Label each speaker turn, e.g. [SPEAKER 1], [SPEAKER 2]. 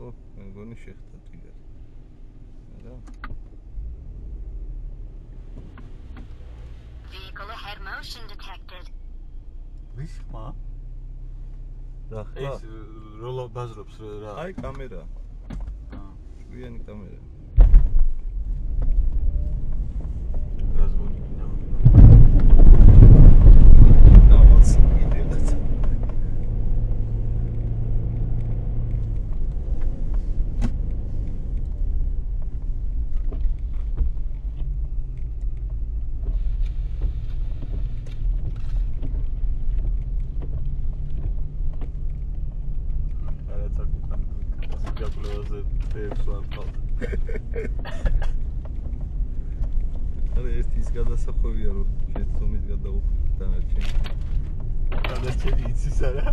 [SPEAKER 1] ო, მეგონი შეხდა ტიგარი. არა?
[SPEAKER 2] Vehicle ahead motion detected.
[SPEAKER 3] ვის ხმა?
[SPEAKER 1] და ხლა
[SPEAKER 3] ეს როლო ბაზრობს რა.
[SPEAKER 1] აი კამერა. ჭვიანი კამერა. არა ეს ის გადასახვევია რომ შეცდომით გადაუხდით დანარჩენი.
[SPEAKER 3] დანარჩენი იცის არა?